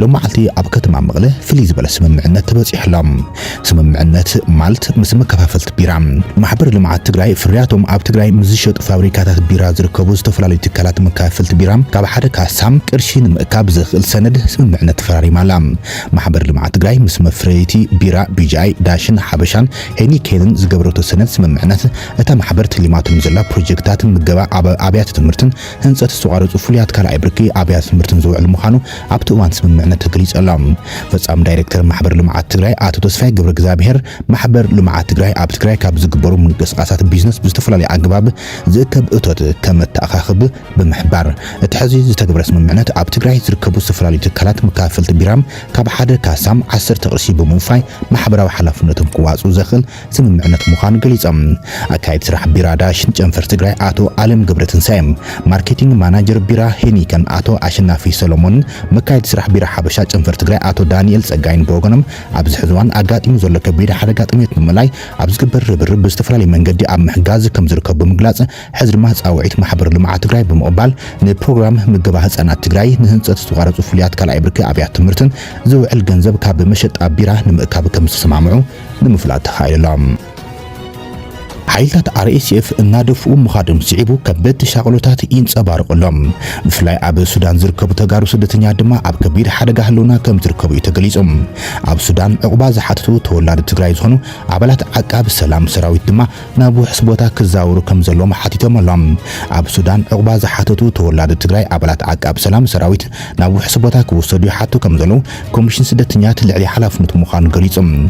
لما علتي أبكت مع مغلة فليز بلا سممعنات تبصيحلام سممعنات مالت مسمى كفافلت بيرام محبر لما تجري فرياتهم أب تجري مزيشة فابريكات بيرا زركبوا استفلالي تكالات مكافلت بيرام كاب حدا كاسام كرشين مكاب زغل سند سممعنات فراري مالام محبر لما تجري مسمى فريتي بيرا بيجاي داشن حبشان هني كيدن زجبرت السند سممعنات أتا محبرت اللي ما تنزل بروجكتات متجبع أبيات تمرتن هنسة السعار وفليات كلا عبركي أبيات تمرتن زوع المخانو أبتو وان سممعنات تجليس ألام فصام دايركتور محبر لمعات تجري آتو تصفي جبر جزابهر محبر لمعات تجري أب تجري كاب زجبرو من قصاصات بيزنس بستفلالي أجباب زكب أتوت كم تأخذ بمحبر تحزي تجبر سممعنات أب تجري زركبو استفلالي تكالات مكافلت بيرام كاب حدا كاسام 10 تقرشي بموفاي محبر وحلفنتهم قواص وزخل سممعنات مخان جليس أكايد سرح بيرا داشن جنفر تجري آتو عالم جبرتن سام ماركتينج مانجر بيرا هني كان آتو أشنافي سلمون مكايد سرح بيرا حبشة جنفر تجري آتو دانيال سجاين بوغنم أبز حزوان أجاتيم زلك بيرا حدا جاتيم يتملاي أبز جبر برب استفرالي من جدي أم محجاز كم زركب بمجلس حزر مهز أو عيت محبر لمع تجري بمقبل نبروجرام مجبهز أنا تجري نهنت صغار وفليات كلا عبرك أبيات تمرتن زو الجنزب كاب مشت أبيرا نمكاب كم سمعمعو نمفلات خايلام حيلات RSF النادفو مخادم سعيبو كبت شغلوتات ينصبارق لهم بفلاي اب سودان زركبو تغارو سدتنيا دما اب كبير حدغ هلونا كم زركبو يتغليصم اب سودان عقبا زحاتو تولاد تግራይ ዝኾኑ አባላት عقاب سلام سراويت دما نابو حسبوتا كزاورو كم زلوم حاتيتم لهم اب سودان عقبا زحاتو تولاد تግራይ አባላት عقاب سلام سراويت نابو حسبوتا كوسدو حاتو كم زلو كوميشن سدتنيا تلعلي حلافنت مخان غليصم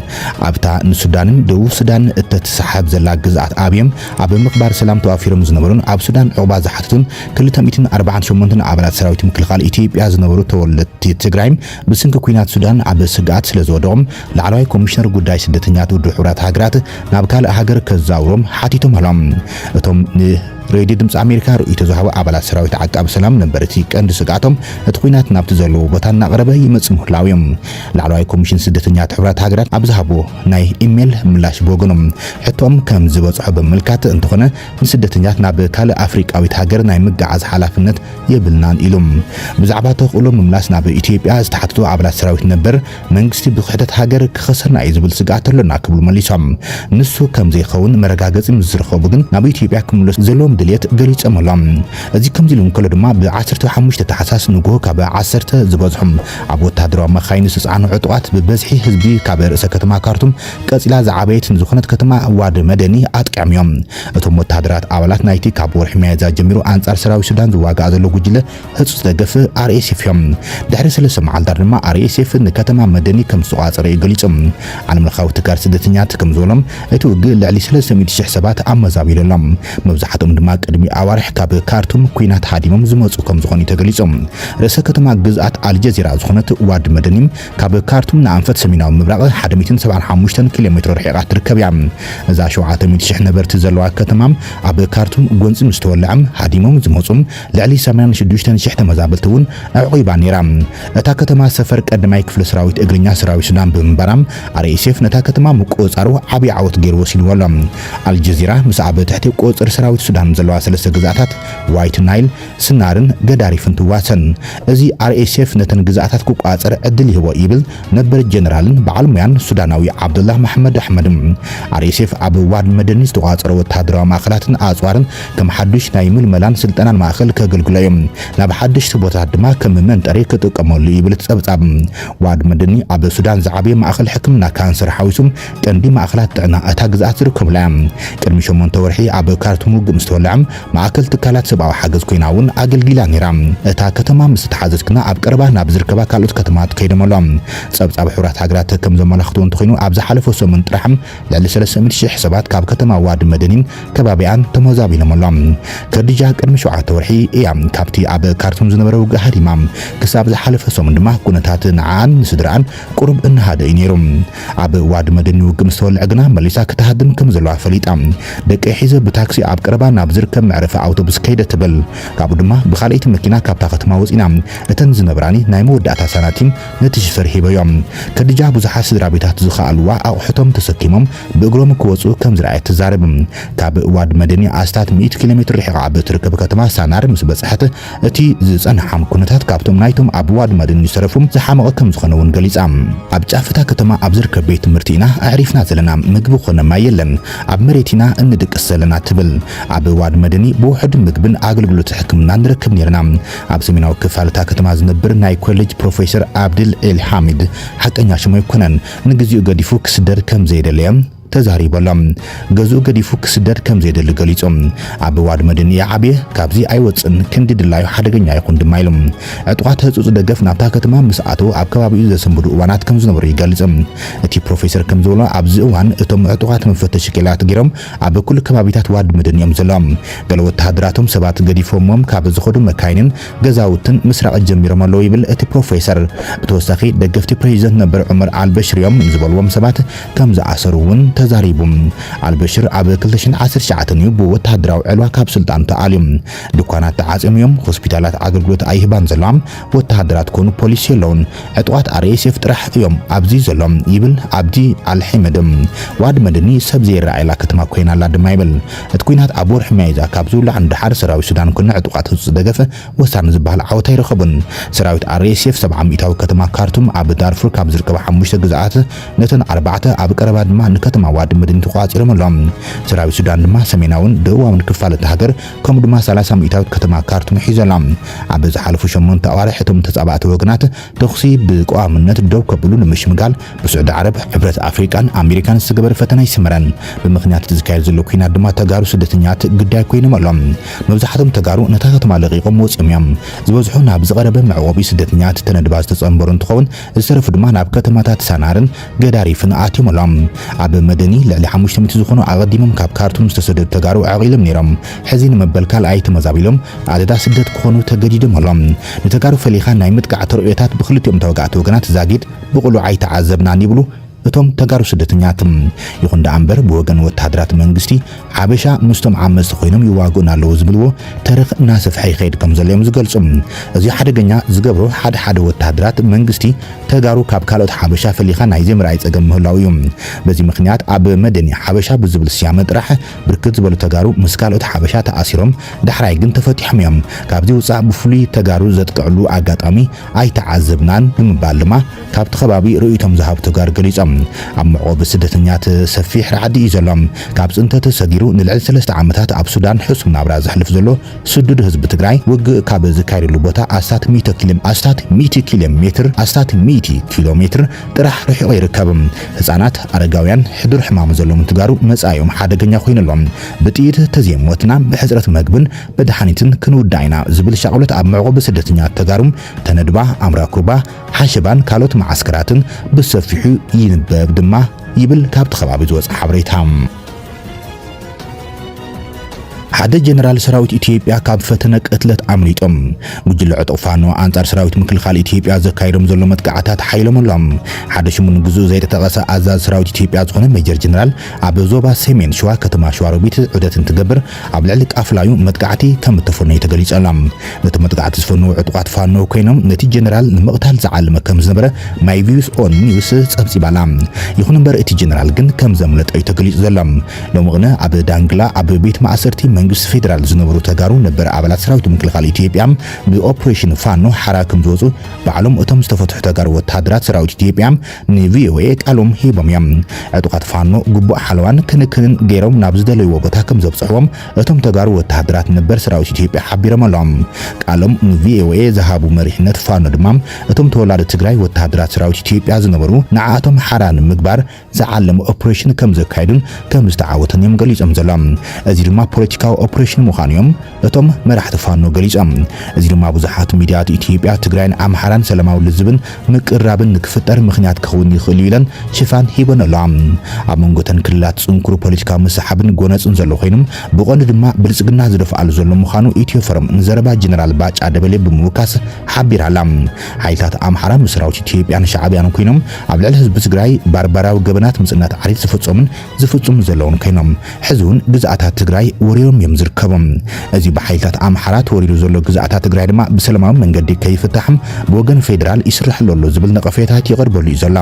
ابتا نسودان دو سودان اتتسحب زلا ግዛት أبيم أب مقبار سلام توافير مزنبرون أب سودان عقبا زحاتون كل 248 أبلات سراويت مكلخال إثيوبيا زنبرو تولد تግራይም بسنك كوينات سودان أب سقات سلزودهم لعلوي كوميشنر ጉዳይ ስደተኛት ውድሑራት ሃገራት ናብ ካልእ ሃገር ከዛውሮም ሓቲቶም አሎም እቶም ريدي دمس أمريكا رؤيته زهوا أبلات سراويت عقاب سلام نبرتي كند سقاتهم اتخوينات نابت زلو بطان قربه يمصمح لاويم لعلوي كوميشن سدتنيات حبرات هاجرات أبزهبو ناي إيميل ملاش بوغنم حتوم كم زبصح بملكات انتخونه سدتنيات ناب كالእ أفريقاويت هاجر ناي مقعز حلافنت يبلنان إلوم بزعبا تقولوا مملاس ناب إثيوبيا استحتتو أبلات سراويت نبر منغستي بخدت هاجر كخسرنا يزبل سقات لنا كبل مليسام نسو كم زي خون مرغاغص مزرخو بغن ناب إثيوبيا كملس زلوم دليت قليت أملام أزي كم زلون كل دما بعشرة حمشة تحساس نجوه كبا عشرة زبازهم عبو تدرى مخاين سس عن عطوات ببزحي حزبي كبر سكتما كارتم كأسئلة زعبيت نزخنت كتما واد مدني أتكام يوم أتوم متحدرات أولات نايتي كابور حماية جميرو أنصار سراوي السودان زواج عزلو جيلة هتص دقف RSF يوم دحرس لسه مع الدرما RSF نكتما مدني كم سؤال رأي قليتم على من الخوت كار سدتنيات كم ظلم أتوقع لعلي سلسة ميت حسابات أما زابيل لهم مبزحتهم دماغ قدمي أوارح كاب كارتوم كوينات حاديمم زموصكم زخوني تغليصم رئيس كتما جزءات الجزيرة زخونت واد مدنيم كاب كارتوم نعنفت سميناو مبرق 175 كيلومتر رحيقات تركبيام اذا شوعات ميتشح نبرت زلوا كتمام اب كارتوم غونص مستولعم حاديمم زموصم لعلي 86 شحت مزابلتون عقيبا نيرام اتا كتما سفر قدماي كفل سراويت اغرينيا سراوي سودان بمبرام RSF نتا كتما مقوصارو عبي عوت غير وسيل ولم الجزيرة مسعب تحت قوصر سراويت سودان زلوا سلسة جزاتات وايت نايل سنارن قداري فنتواتن ازي RSF نتن جزاتات كوقاصر ادل هو يبل نبر جنرالن بعلميان سوداناوي عبد الله محمد احمد RSF اب واد مدني استقاصر وتادرا ماخلاتن اصوارن كم حدش ناي ململان سلطنان ماخل كغلغلايم ناب حدش بوتا دما كم منطري كتقمول يبل تصبصاب واد مدني اب سودان زعبي ماخل حكمنا كانسر حويسم قندي ماخلات طعنا اتا جزات ركبلايم قدمي شمون تورحي اب كارتمو مستولعم معاكل تكالات سبعو حاجز كويناون أجلجيلا نيرام تا كتما مستحازت كنا أب قربا نابز ركبا كالوت كتمات كيدملام صب حورات حجرات كم زمان لختون تخينو أبز حلفو سمن ترحم لعل سلسة شي حسابات كاب كتما واد مدنين كبابيان تموزابي لملام كديجا قرم شوعة تورحي إيام كابتي أب كارتون زنبرو جهري مام كساب حلفو سمن دماغ كونتات نعان سدران قرب إن هذا ينيرم أب واد مدني وقمستول عجنا مليسا كتهدم كم زلوا فليت دك حزب بتاكسي أب قربا نابز ዝርከብ መዕረፊ ኣውቶቡስ ከይደ ትብል ካብኡ ድማ ብኻልእቲ መኪና ካብታ ከተማ ወፂና እተን ዝነብራኒ ናይ መወዳእታ ሰናቲም ነቲ ሽፈር ሂበዮም ከድጃ ብዙሓት ስድራ ቤታት ዝኸኣልዋ ኣቑሑቶም ተሰኪሞም ብእግሮም ክወፁ ከም ዝረኣየት ትዛረብ ካብ ዋድ መደኒ ኣስታት 100 ኪሎ ሜትር ርሒቓ ብትርከብ ከተማ ሳናር ምስ በፅሐት እቲ ዝጸንሐም ኩነታት ካብቶም ናይቶም ኣብ ዋድ መደኒ ዝሰረፉም ዝሓመቐ ከም ዝኾነ እውን ገሊጻ ኣብ ጫፍታ ከተማ ኣብ ዝርከብ ቤት ትምህርቲ ኢና ኣዕሪፍና ዘለና ምግቢ ኮነ ማይ የለን ኣብ መሬትና እንድቅስ ዘለና ትብል ኣብ ዋድ መደኒ ብውሕድ ምግብን ኣገልግሎት ሕክምና ንረክብ ነርና ኣብ ሰሜናዊ ክፋልታ ከተማ ዝነብር ናይ ኮሌጅ ፕሮፌሰር ዓብድል ኤልሐሚድ ሓቀኛ ሽሙ ይኮነን ንግዚኡ ገዲፉ ክስደድ ከም ዘይደለየ ተዛሪበሎም ገዝኡ ገዲፉ ክስደድ ከም ዘይደሊ ገሊጾም ኣብ ዋድ መደኒ ዓብየ ካብዚ ኣይወፅን ክንዲ ድላዩ ሓደገኛ ይኹን ድማ ኢሎም ዕጡቓት ህፁፅ ደገፍ ናብታ ከተማ ምስኣቱ ኣብ ከባቢኡ ዘሰንብዱ እዋናት ከም ዝነበሩ ይገልጽ እቲ ፕሮፌሰር ከም ዝብሎ ኣብዚ እዋን እቶም ዕጡቓት መፈተሺ ኬላት ገይሮም ኣብ ኩሉ ከባቢታት ዋድ መደኒ እዮም ዘሎም ገለ ወተሃደራቶም ሰባት ገዲፎሞም ካብ ዝኸዱ መካይንን ገዛውትን ምስራቅ ጀሚሮም ኣለዉ ይብል እቲ ፕሮፌሰር ብተወሳኺ ደገፍቲ ፕሬዚደንት ነበር ዑመር አልበሽር እዮም ዝበልዎም ሰባት ከም ዝኣሰሩ እውን ተዛሪቡም አልበሽር ኣብ 2019 እዩ ብወተሃደራዊ ዕልዋ ካብ ስልጣን ተኣልዮም ድኳናት ተዓጽምዮም ሆስፒታላት ኣገልግሎት ኣይህባን ዘሎም ወተሃደራት ኮኑ ፖሊስ የለውን ዕጡቓት RSF ጥራሕ እዮም ኣብዚ ዘሎም ይብል ዓብዲ አልሐመድም ዋድ መደኒ ሰብ ዘይረኣይላ ከተማ ኮይናላ ድማ ይብል እቲ ኩናት ኣብ ወርሒ ሚያዝያ ካብ ዝውላዕ እንድሓር ሰራዊት ሱዳን ኮነ ዕጡቓት ህፁፅ ደገፍ ወሳኒ ዝበሃል ዓወታ ይረኸቡን ሰራዊት RSF 700ታዊ ከተማ ካርቱም ኣብ ዳርፉር ካብ ዝርከባ 5 ግዛኣት ነተን 4 ኣብ ቀረባ ድማ ንከተማ ዋድ መደኒ ተቋፂሮም ኣሎም ሰራዊት ሱዳን ድማ ሰሜናውን ደቡባውን ክፋልት ሃገር ከም ድማ 30 ሚእታዊት ከተማ ካርቱም ሒዘሎም ኣብ ዝሓለፉ 8 ኣዋርሕ እቶም ተጻባእቲ ወገናት ተኽሲ ብቋምነት ደው ከብሉ ንምሽምጋል ብስዑድ ዓረብ ሕብረት ኣፍሪቃን ኣሜሪካን ዝተገበረ ፈተና ይስመረን ብምኽንያት ዝካየድ ዘሎ ኩናት ድማ ተጋሩ ስደተኛት ግዳይ ኮይኖም ኣሎም መብዛሕትኦም ተጋሩ ነታ ከተማ ለቂቖም ወፂኦም እዮም ዝበዝሑ ናብ ዝቐረበ መዕቆቢ ስደተኛት ተነድባ ዝተጸንበሩ እንትኸውን ዝተረፉ ድማ ናብ ከተማታት ሳናርን ገዳሪፍን ኣትዮም ኣሎም ኣብ መደኒ ልዕሊ 500 ዝኾኑ ኣቐዲሞም ካብ ካርቱም ዝተሰደዱ ተጋሩ ዓቂሎም ነይሮም ሕዚ ንመበልካል ኣይተመዛቢሎም ኣደዳ ስደት ክኾኑ ተገዲዶም ኣሎም ንተጋሩ ፈሊኻ ናይ ምጥቃዕ ተርእዮታት ብክልቲኦም ተወጋእቲ ወገናት ዛጊድ ብቕሉ ኣይተዓዘብናን ይብሉ እቶም ተጋሩ ስደተኛት ይኹን ዳኣምበር ብወገን ወተሃደራት መንግስቲ ሓበሻ ምስቶም ዓመጽ ኮይኖም ይዋጉን ኣለዉ ዝብልዎ ታሪኽ እናሰፍሐ ይኸይድ ከም ዘለዮም ዝገልጹ እዚ ሓደገኛ ዝገብሮ ሓደ ወተሃደራት መንግስቲ ተጋሩ ካብ ካልኦት ሓበሻ ፈሊኻ ናይ ዘምራይ ጸገም ምህላው እዩ በዚ ምኽንያት ኣብ መደኒ ሓበሻ ብዝብል ስያመ ጥራሕ ብርክት ዝበሉ ተጋሩ ምስ ካልኦት ሓበሻ ተኣሲሮም ዳሕራይ ግን ተፈቲሖም እዮም ካብዚ ውፃእ ብፍሉይ ተጋሩ ዘጥቅዕሉ ኣጋጣሚ ኣይተዓዘብናን ንምባል ድማ ካብቲ ከባቢ ርእይቶም ዝሃቡ ተጋሩ ገሊጾም ኣብ መዕቆቢ ስደተኛት ሰፊሕ ራዕዲ እዩ ዘሎም ካብ ጽንተ ተሰጊሩ ንልዕሊ 3 ዓመታት ኣብ ሱዳን ሕሱም ናብራ ዝሕልፍ ዘሎ ስዱድ ህዝቢ ትግራይ ውግእ ካብ ዝካየደሉ ቦታ ኣስታት 100 ኪሎ ሜትር ጥራሕ ርሒቑ ይርከብ ህፃናት ኣረጋውያን ሕዱር ሕማም ዘለዎም ትጋሩ መጻዮም ሓደገኛ ኮይነሎም ብጥይት ተዘይሞትና ብሕፅረት መግብን በድሓኒትን ክንውዳይና ዝብል ሻቅሎት ኣብ መዕቆቢ ስደተኛት ተጋሩም ተነድባ ኣምራኩባ ሓሸባን ካልኦት ማዓስከራትን ብሰፊሑ ይንበብ ድማ ይብል ካብቲ ከባቢ ዝወፅእ ሓበሬታ ሓደ ጀነራል ሰራዊት ኢትዮጵያ ካብ ፈተነ ቅትለት ኣምሊጦም ጉጅለ ዕጡቕ ፋኖ ኣንጻር ሰራዊት ምክልኻል ኢትዮጵያ ዘካይዶም ዘሎ መጥቃዕታት ሓይሎም ኣሎም ሓደ ሽሙ ንግዙእ ዘይተጠቐሰ ኣዛዝ ሰራዊት ኢትዮጵያ ዝኾነ ሜጀር ጀነራል ኣብ ዞባ ሰሜን ሸዋ ከተማ ሸዋሮቢት ዑደት እንትገብር ኣብ ልዕሊ ቃፍላዩ መጥቃዕቲ ከም እተፈነዩ ተገሊጹ ኣሎ ነቲ መጥቃዕቲ ዝፈነዩ ዕጡቓት ፋኖ ኮይኖም ነቲ ጀነራል ንምቕታል ዝዓለመ ከም ዝነበረ ማይ ቪውስ ኦን ኒውስ ጸብጺባላ ይኹን እምበር እቲ ጀነራል ግን ከም ዘምለጠ እዩ ተገሊጹ ዘሎ ሎሚ ቅነ ኣብ ዳንግላ ኣብ ቤት ማእሰርቲ መንግስቲ ፌደራል ዝነበሩ ተጋሩ ነበር ኣባላት ሰራዊት ምክልኻል ኢትዮጵያ ብኦፕሬሽን ፋኖ ሓራክም ዝወፁ ባዕሎም እቶም ዝተፈትሑ ተጋሩ ወተሃደራት ሰራዊት ኢትዮጵያ ንቪኦኤ ቃሎም ሂቦም እዮም ዕጡቓት ፋኖ ጉቡእ ሓለዋን ክንክንን ገይሮም ናብ ዝደለይዎ ቦታ ከም ዘብፅሕዎም እቶም ተጋሩ ወተሃደራት ነበር ሰራዊት ኢትዮጵያ ሓቢሮም ኣሎም ቃሎም ንቪኦኤ ዝሃቡ መሪሕነት ፋኖ ድማ እቶም ተወላዲ ትግራይ ወተሃደራት ሰራዊት ኢትዮጵያ ዝነበሩ ንዓኣቶም ሓራን ምግባር ዝዓለሙ ኦፕሬሽን ከም ዘካይዱን ከም ዝተዓወተን እዮም ገሊጾም ዘሎም እዚ ድማ ፖለቲካዊ ኦፕሬሽን ምዃንዮም እቶም መራሕቲ ፋኖ ገሊጾም እዚ ድማ ብዙሓት ሚድያት ኢትዮጵያ ትግራይን ኣምሓራን ሰላማዊ ልዝብን ምቅራብን ንክፍጠር ምኽንያት ክኸውን ይኽእል ኢለን ሽፋን ሂበን ኣለዋ ኣብ መንጎተን ክልላት ጽንኩር ፖለቲካዊ መሰሓብን ጎነፅን ዘሎ ኮይኖም ብቐንዱ ድማ ብልጽግና ዝደፍኣሉ ዘሎ ምዃኑ ኢትዮፎረም ንዘረባ ጀነራል ባጫ ደበሌ ብምውካስ ሓቢራላ ሓይልታት ኣምሓራ ምስ ሰራዊት ኢትዮጵያን ሻዕብያን ኮይኖም ኣብ ልዕሊ ህዝቢ ትግራይ ባርባራዊ ገበናት ምጽናት ዓሪት ዝፍጹም ዘለውን ኮይኖም ሕዚ እውን ግዝኣታት ትግራይ ወሪሮም እዮም ዝርከቦም እዚ በሓይልታት ኣምሓራ ተወሪዱ ዘሎ ግዛኣታት ትግራይ ድማ ብሰላማዊ መንገዲ ከይፍታሕም ብወገን ፌደራል ይስራሕ ዘሎ ዝብል ነቐፌታት ይቐርበሉ እዩ ዘሎ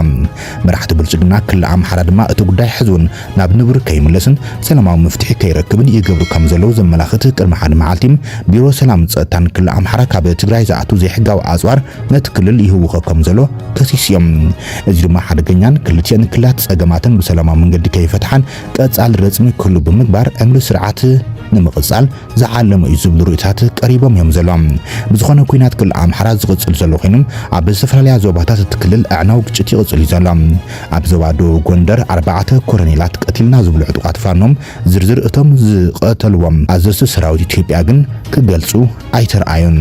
መራሕቲ ብልጽግና ክልል ኣምሓራ ድማ እቲ ጉዳይ ሕዝውን ናብ ንብር ከይምለስን ሰላማዊ መፍትሒ ከይረክብን ይገብሩ ከም ዘለዉ ዘመላኽት ቅድሚ ሓደ መዓልቲ ቢሮ ሰላም ጸጥታን ክልል ኣምሓራ ካብ ትግራይ ዝኣቱ ዘይሕጋዊ ኣጽዋር ነቲ ክልል ይህውኸ ከም ዘሎ ከሲስዮም እዚ ድማ ሓደገኛን ክልቲአን ክልላት ጸገማትን ብሰላማዊ መንገዲ ከይፈትሓን ቀጻሊ ረጽሚ ክህሉ ብምግባር ዕምሊ ስርዓት ንምቕጻል ዝዓለሙ እዩ ዝብሉ ርእይታት ቀሪቦም እዮም ዘሎም ብዝኾነ ኩናት ክልል ኣምሓራ ዝቕጽል ዘሎ ኮይኖም ኣብ ዝተፈላለያ ዞባታት እቲ ክልል ኣዕናው ግጭት ይቕጽል እዩ ዘሎ ኣብ ዞባ ደቡብ ጎንደር 4 ኮሎኔላት ቀቲልና ዝብሉ ዕጡቃት ፋኖም ዝርዝር እቶም ዝቐተልዎም ኣዘዝቲ ሰራዊት ኢትዮጵያ ግን ክገልጹ ኣይተረኣዩን